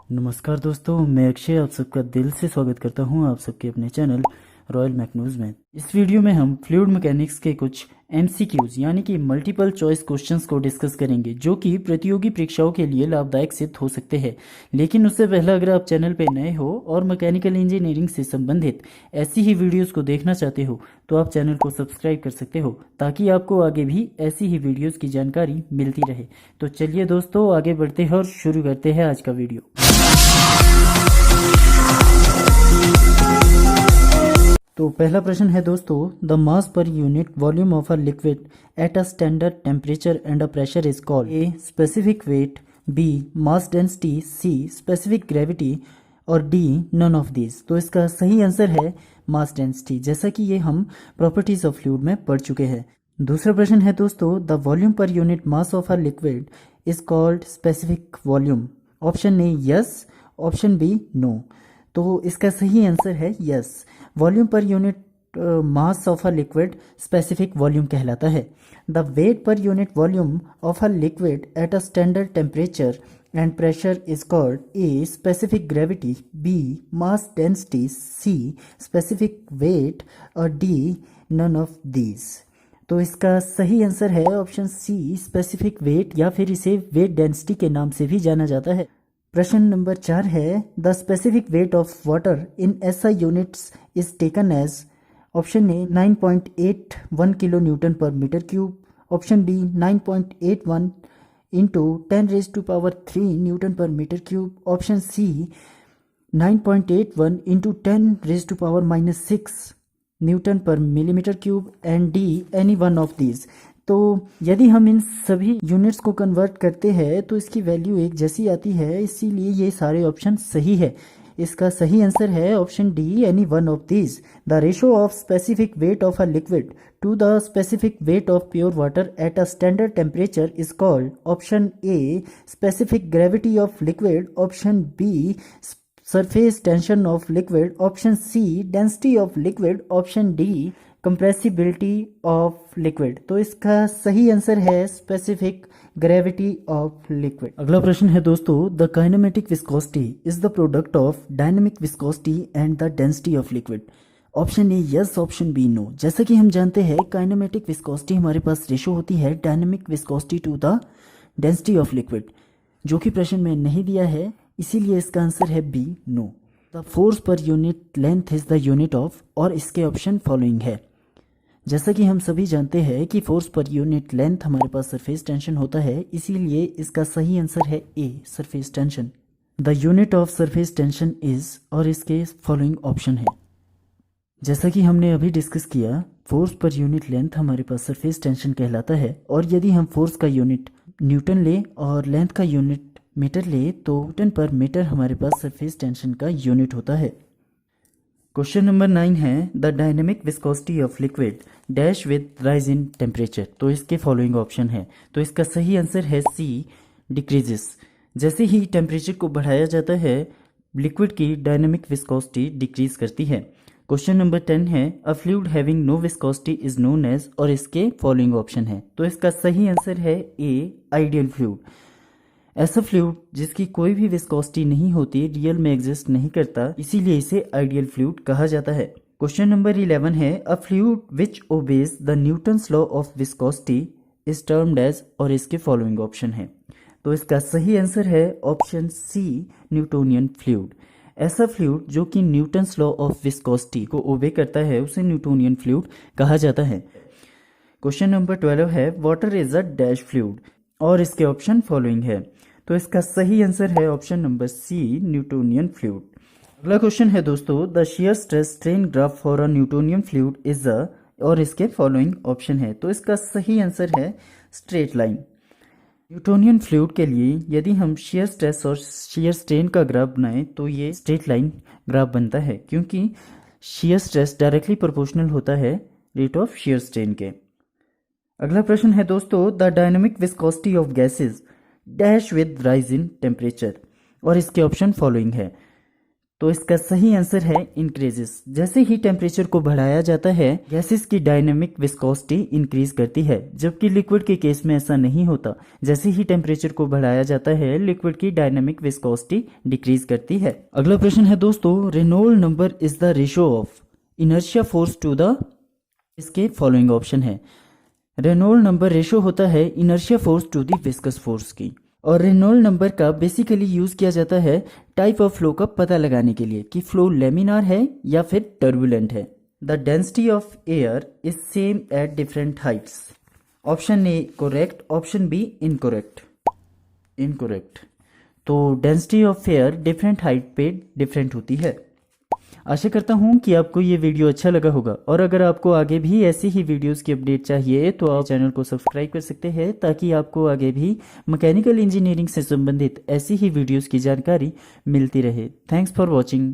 नमस्कार दोस्तों, मैं अक्षय आप सबका दिल से स्वागत करता हूं आप सबके अपने चैनल रॉयल मैकन्यूज में। इस वीडियो में हम फ्लूइड मैकेनिक्स के कुछ एमसीक्यूज यानी कि मल्टीपल चॉइस क्वेश्चंस को डिस्कस करेंगे, जो कि प्रतियोगी परीक्षाओं के लिए लाभदायक सिद्ध हो सकते हैं। लेकिन उससे पहले अगर आप चैनल पर नए हो और मैकेनिकल इंजीनियरिंग से संबंधित ऐसी ही वीडियोज़ को देखना चाहते हो तो आप चैनल को सब्सक्राइब कर सकते हो, ताकि आपको आगे भी ऐसी ही वीडियोज़ की जानकारी मिलती रहे। तो चलिए दोस्तों, आगे बढ़ते हैं और शुरू करते हैं आज का वीडियो। तो पहला प्रश्न है दोस्तों, the mass per unit volume of a liquid at a standard temperature and a pressure is called a specific weight, B mass density, C specific gravity और डी नन ऑफ दिस। तो इसका सही answer है mass density, जैसा कि ये हम properties of fluid में पढ़ चुके हैं। दूसरा प्रश्न है दोस्तों, the volume per unit mass of a liquid is called specific volume. Option A yes, option B no. तो इसका सही आंसर है yes. Volume per unit mass of a liquid specific volume कहलाता है। The weight per unit volume of a liquid at a standard temperature and pressure is called a specific gravity, B mass density, C specific weight और D none of these. तो इसका सही answer है option C specific wait, या फिर इसे weight density के नाम से भी जाना जाता है। प्रश्न नंबर 4 है, the specific weight of water in SI units is taken as. Option A 9.81 kilo newton per metre cube, option B 9.81 into 10⁻³ newton per metre cube, option C 9.81 into 10⁻⁻6 newton per millimetre cube, and D any one of these. तो यदि हम इन सभी units को convert करते हैं तो इसकी value एक जैसी आती है, इसीलिए ये सारे ऑप्शन सही है। इसका सही आंसर है option D any one of these. The ratio of specific weight of a liquid to the specific weight of pure water at a standard temperature is called. Option A specific gravity of liquid, option B surface tension of liquid, option C density of liquid, option D compressibility of liquid. तो इसका सही answer है specific gravity of liquid. अगला प्रश्न है दोस्तों, the kinematic viscosity is the product of dynamic viscosity and the density of liquid. Option A yes, option B no. जैसा कि हम जानते हैं काइनेमेटिक विस्कोसिटी हमारे पास रेशो होती है dynamic viscosity to the density of liquid, जो कि प्रश्न में नहीं दिया है, इसीलिए इसका आंसर है B no. The force per unit length is the unit of, और इसके ऑप्शन फॉलोइंग है। जैसा कि हम सभी जानते हैं कि फोर्स पर यूनिट लेंथ हमारे पास सरफेस टेंशन होता है, इसीलिए इसका सही आंसर है a surface tension. The unit of surface tension is, और इसके फॉलोइंग ऑप्शन है। जैसा कि हमने अभी डिस्कस किया, फोर्स पर यूनिट लेंथ हमारे पास सरफेस टेंशन कहलाता है, और यदि हम फोर्स का यूनिट न्यूटन ले और लेंथ का यूनिट मीटर ले तो न्यूटन पर मीटर हमारे पास सरफेस टेंशन का यूनिट होता है। क्वेश्चन नंबर 9 है, the dynamic viscosity of liquid dash with rise in temperature. तो इसके फॉलोइंग ऑप्शन है। तो इसका सही आंसर है सी डिक्रीजेस। जैसे ही टेम्परेचर को बढ़ाया जाता है, लिक्विड की डायनेमिक विस्कोसिटी डिक्रीज करती है। क्वेश्चन नंबर 10 है, a fluid having no viscosity is known as, और इसके फॉलोइंग ऑप्शन है। तो इसका सही आंसर है ए आइडियल फ्लूइड। ऐसा फ्लूइड जिसकी कोई भी विस्कोसिटी नहीं होती, रियल में एग्जिस्ट नहीं करता, इसीलिए इसे आइडियल फ्लूइड कहा जाता है। क्वेश्चन नंबर 11 है, a fluid which obeys the Newton's law of viscosity is termed as, और इसके फॉलोइंग ऑप्शन है। तो इसका सही आंसर है ऑप्शन सी न्यूटोनियन फ्लूइड। ऐसा फ्लूइड जो कि न्यूटन्स लॉ ऑफ विस्कोसिटी को ओबे करता है, उसे न्यूटोनियन फ्लूइड कहा जाता है। क्वेश्चन नंबर 12 है, water is a dash fluid, और इसके ऑप्शन फॉलोइंग है। तो इसका सही आंसर है option number C Newtonian fluid. अगला क्वेश्चन है दोस्तों, the shear stress strain graph for a Newtonian fluid is a, और इसके फॉलोइंग ऑप्शन है। तो इसका सही आंसर है स्ट्रेट लाइन। न्यूटोनियन फ्लूइड के लिए यदि हम शियर स्ट्रेस और शियर स्ट्रेन का ग्राफ बनाएं तो ये स्ट्रेट लाइन ग्राफ बनता है, क्योंकि शियर स्ट्रेस डायरेक्टली प्रोपोर्शनल होता है रेट ऑफ शियर स्ट्रेन के। अगला प्रश्न है दोस्तों, the dynamic viscosity of gases dash with rise in temperature, और इसके ऑप्शन फॉलोइंग है। तो इसका सही आंसर है इंक्रीजेस। जैसे ही टेम्परेचर को बढ़ाया जाता है गैसेस की डायनेमिक विस्कोसिटी इंक्रीज करती है, जबकि लिक्विड के केस में ऐसा नहीं होता। जैसे ही टेम्परेचर को बढ़ाया जाता है लिक्विड की डायनेमिक विस्कोसिटी डिक्रीज करती है। अगला प्रश्न है दोस्तों, Reynold number is the ratio of inertia force to the, इसके फॉलोइंग ऑप्शन है। रेनॉल्ड नंबर रेशियो होता है inertia force to the viscous force की, और रेनॉल्ड नंबर का बेसिकली यूज किया जाता है टाइप ऑफ फ्लो का पता लगाने के लिए कि फ्लो लेमिनार है या फिर टर्बुलेंट है। The density of air is same at different heights. Option A correct, option B incorrect. Incorrect. तो density of air different height पे डिफरेंट होती है। आशा करता हूँ कि आपको ये वीडियो अच्छा लगा होगा, और अगर आपको आगे भी ऐसी ही वीडियोस की अपडेट चाहिए तो आप चैनल को सब्सक्राइब कर सकते हैं, ताकि आपको आगे भी मैकेनिकल इंजीनियरिंग से संबंधित ऐसी ही वीडियोस की जानकारी मिलती रहे। Thanks for watching.